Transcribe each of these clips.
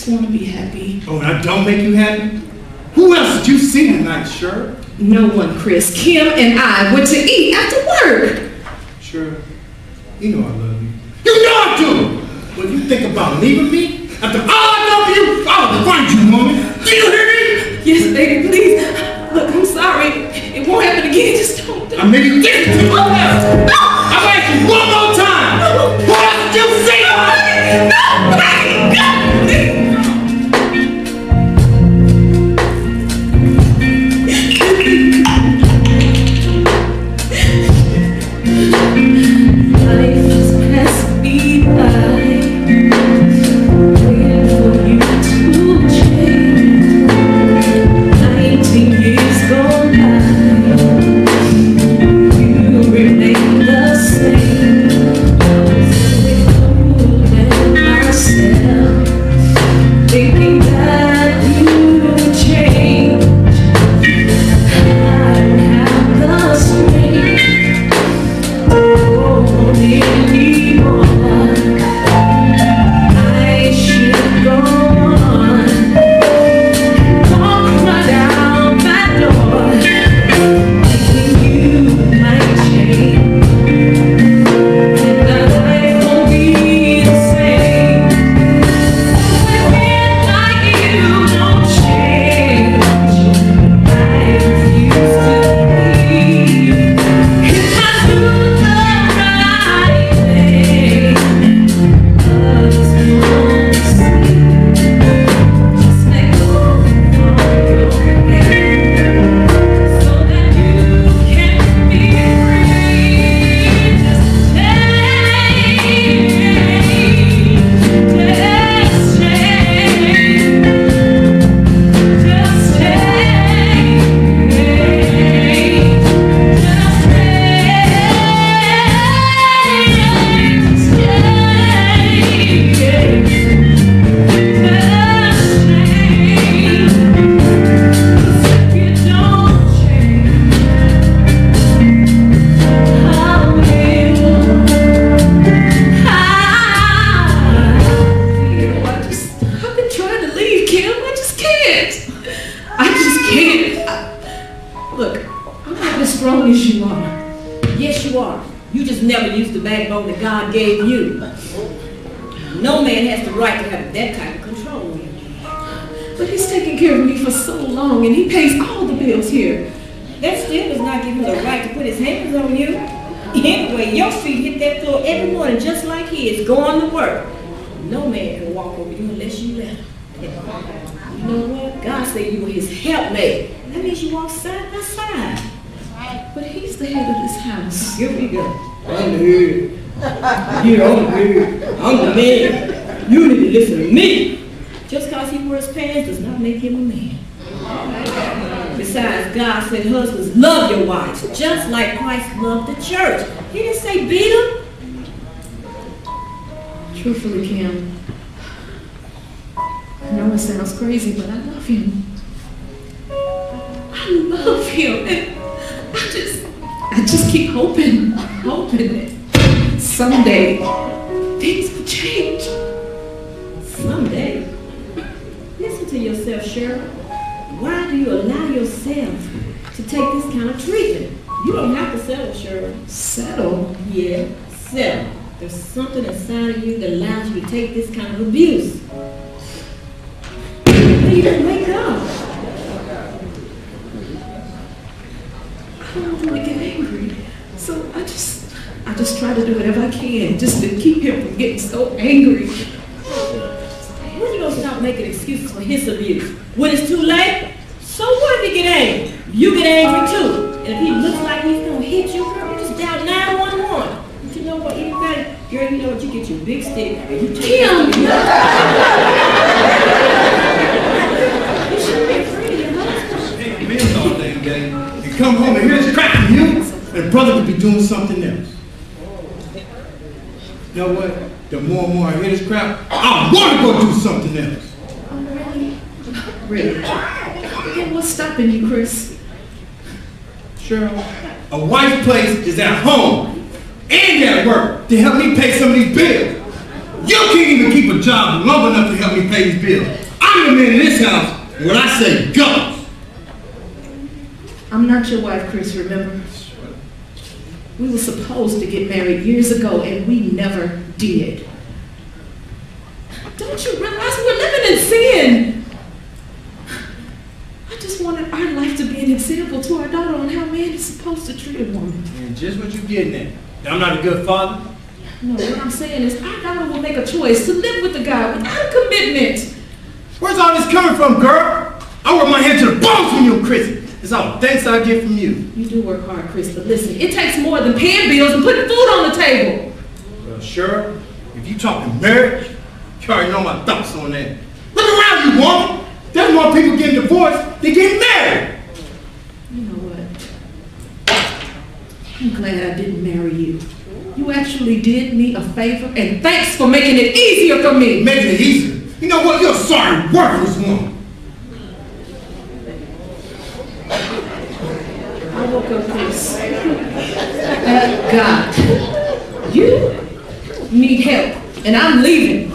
just want to be happy. Oh, that don't make you happy? Who else did you see tonight, Cheryl? No one, Chris. Kim and I went to eat after work. Cheryl, you know I love you. You know I do! When you think about leaving me, after all I know for you, I'll find you, woman. Do you hear me? Yes, baby, please. Look, I'm sorry. It won't happen again. Just don't. I made you think to what else? No! I'll ask you one more time. No. What else did you say? No, baby, no. God gave you. No man has the right to have that kind of control. But he's taken care of me for so long, and he pays all the bills here. That still does not give him the right to put his hands on you. Anyway, your feet hit that floor every morning just like his, going to work. No man can walk over you unless you let him. You know what? God said you were his helpmate. That means you walk side by side. But he's the head of this house. Here we go. I'm the head. Yeah, I'm the head. I'm the man. You need to listen to me. Just because he wears pants does not make him a man. Besides, God said husbands love your wives, just like Christ loved the church. He didn't say beat them. Truthfully, Kim, I know it sounds crazy, but I love him. I love him. And I just keep hoping that someday things will change. Someday? Listen to yourself, Cheryl. Why do you allow yourself to take this kind of treatment? You don't have to settle, Cheryl. Settle? Yeah, settle. There's something inside of you that allows you to take this kind of abuse. But you don't wake up. I don't want to get angry. So I just try to do whatever I can just to keep him from getting so angry. When you gonna stop making excuses for his abuse? When it's too late? So what if he get angry? You get angry too. And if he looks like he's gonna hit you, girl, you just dial 911. But you know what, anybody, girl, you know what, you get your big stick and you take Kim! You shouldn't be afraid of your husband. Hey, man, all day, baby. You come home and here's crap from you, and brother could be doing something else. You know what? The more and more I hear this crap, I want to go do something else. Oh, really? Then what's stopping you, Chris? Cheryl, a wife's place is at home and at work to help me pay some of these bills. You can't even keep a job. job long enough to help me pay these bills. I'm the man in this house, and when I say go. I'm not your wife, Chris, remember? We were supposed to get married years ago, and we never did. Don't you realize we're living in sin? I just wanted our life to be an example to our daughter on how man is supposed to treat a woman. And just what you're getting at. I'm not a good father. No, what I'm saying is our daughter will make a choice to live with the guy without commitment. Where's all this coming from, girl? I work my head to the bones from you, Chris. It's all the thanks I get from you. You do work hard, Chris, but listen, it takes more than paying bills and putting food on the table. Well, Cheryl, if you talking marriage, you already know my thoughts on that. Look around you, woman. There's more people getting divorced than getting married. You know what? I'm glad I didn't marry you. You actually did me a favor, and thanks for making it easier for me. Making it easier? You know what? You're a sorry, worthless woman. I woke up this. God, you need help, and I'm leaving.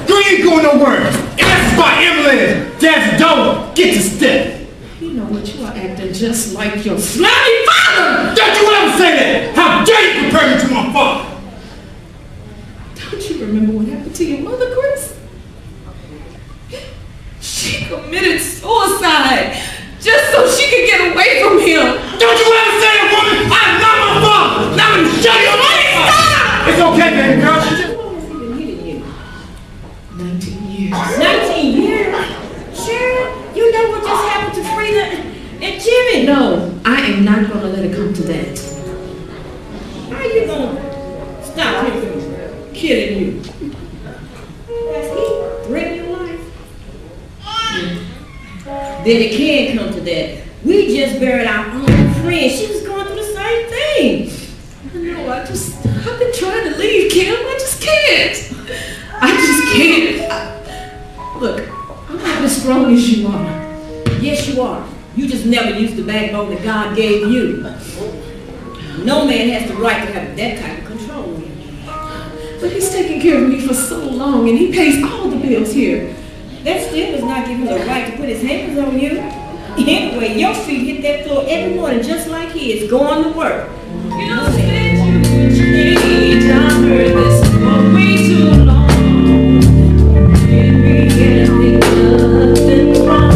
You ain't going nowhere. Ask by Emily. Dad's door. Get to step. You know what? You are acting just like your slimy father. Don't you ever say that. How dare you compare me to my father? Don't you remember what happened to your mother, Chris? She committed suicide just so she could get away from him. Don't you ever say that, woman. I'm not my father. Now let me show you my stop. It's okay, baby girl. How long has he been hitting you? 19 years. 19 years? Cheryl, you know what just happened to Frida and Jimmy? No, I am not going to let it come to that. How are you going to stop him from killing you? Has he threatened your life? Then it can come to that. We just buried our own friend. She was going through the same thing. No, I've been trying to leave, Kim. I just can't. Look, I'm not as strong as you are. Yes, you are. You just never used the backbone that God gave you. No man has the right to have that type of control over you. But he's taken care of me for so long, and he pays all the bills here. That still does not give him the right to put his hands on you. Anyway, your feet hit that floor every morning just like his, going to work. You know, said you would change. I've heard this for way too long. Can't be anything nothing wrong.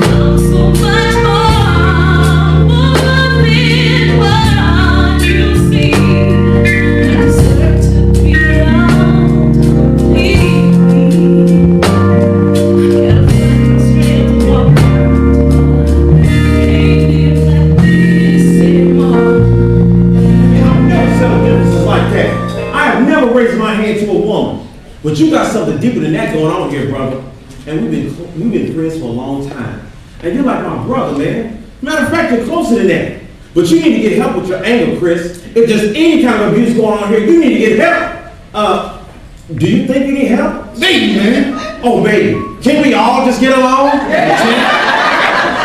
I'm so much more than what you see. I deserve to be loved. Leave me. I gotta find the strength to walk. Can't live like this anymore. I've never settled differences like that. I have never raised my hand to a woman. But you got something deeper than that going on here, brother. And we've been friends for a long time. And you're like my brother, man. Matter of fact, you're closer than that. But you need to get help with your anger, Chris. If there's any kind of abuse going on here, you need to get help. Do you think you need help? Maybe, man. Oh, maybe. Can we all just get along?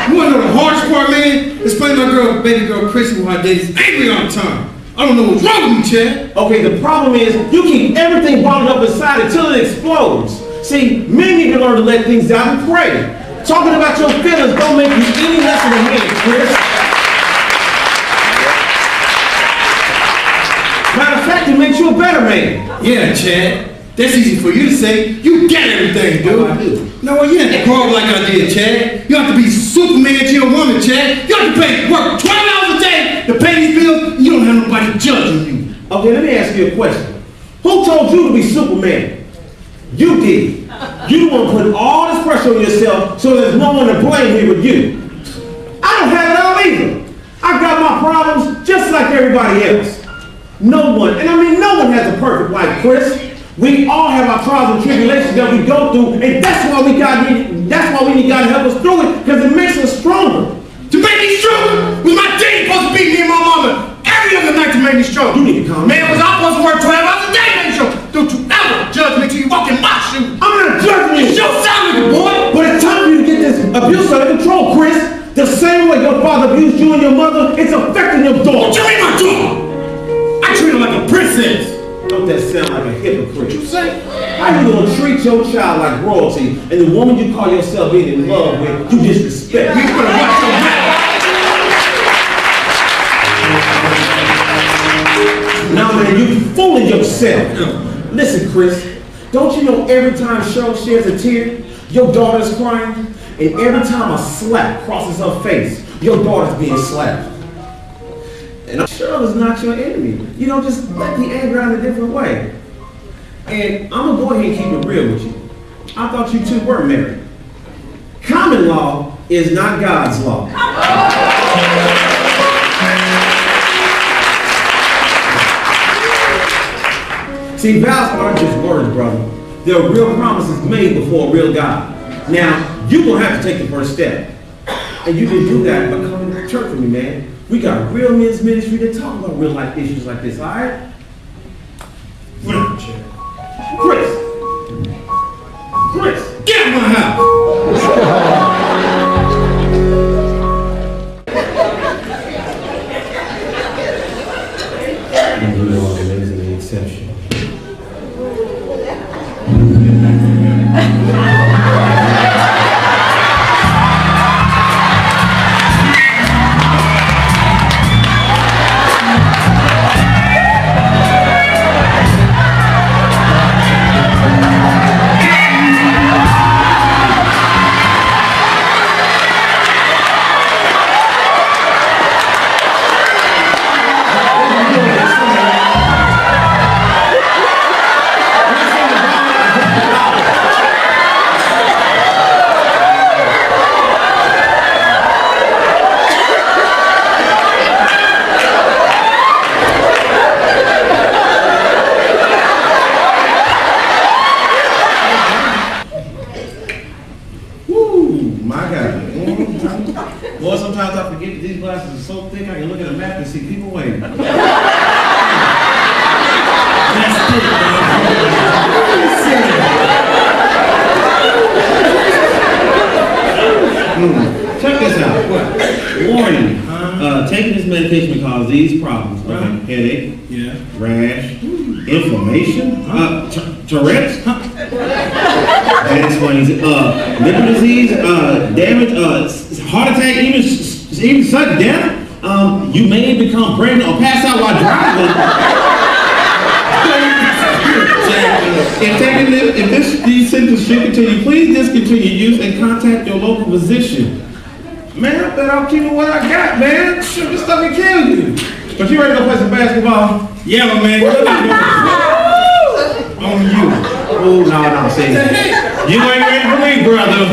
You wanna know the hardest part, man? Explain my baby girl Chris, who I date, is angry all the time. I don't know what's wrong with me, Chad. Okay, the problem is you keep everything bottled up inside until it explodes. See, men need to learn to let things out and pray. Talking about your feelings don't make you any less of a man, Chris. Matter of fact, it makes you a better man. Yeah, Chad. That's easy for you to say. You get everything, dude. Oh, I do. No, well, you have to grow up like I did, Chad. You have to be Superman to your woman, Chad. You have to work 12 hours a day to pay these bills, and you don't have nobody judging you. Okay, let me ask you a question. Who told you to be Superman? You did. You want to put all this pressure on yourself so there's no one to blame here with you. I don't have it all either. I've got my problems just like everybody else. No one, and I mean no one has a perfect life, Chris. We all have our trials and tribulations that we go through, and that's why we need God to help us through it, because it makes us stronger. To make me stronger? Was my daddy supposed to beat me and my mama every other night to make me stronger? You need to calm Man, down. was I supposed to work 12 hours a day to make me stronger? Don't you ever judge me till you walk in my shoes. I'm not judging you. It's your family, boy. But it's time for you to get this abuse under control, Chris. The same way your father abused you and your mother, it's affecting your daughter. What you mean my daughter? I treat her like a princess. Don't that sound like a hypocrite? What you say? How you gonna treat your child like royalty and the woman you call yourself being in love with, you disrespect? You better watch your mouth. Now man, you fooling yourself. Listen, Chris, don't you know every time Cheryl sheds a tear, your daughter's crying? And every time a slap crosses her face, your daughter's being slapped. And Cheryl is not your enemy. You know, just let the anger out a different way. And I'm gonna go ahead and keep it real with you. I thought you two were married. Common law is not God's law. See, vows aren't just words, brother. There are real promises made before a real God. Now, you're gonna have to take the first step. And you can do that by coming to church with me, man. We got real men's ministry to talk about real life issues like this, all right? Whatever, Cheryl. Chris, Get out of my house! you know I'm amazingly exceptional. Boy, sometimes I forget that these glasses are so thick I can look at a map and see people waving. That's thick, man. Check this out. What? Warning. Taking this medication can cause these problems. Okay. Headache. Yeah. Rash. Inflammation. Tourette's. That explains it. Liver disease. Damage. Heart attack. Even sudden death. You may become pregnant or pass out while driving. If these symptoms should continue, please discontinue use and contact your local physician. Man, I bet I'll keep it what I got, man. Shit, this stuff can kill you. But you ready to go play some basketball? Yeah, my man. On you. Oh, no, see. You ain't ready for me, brother.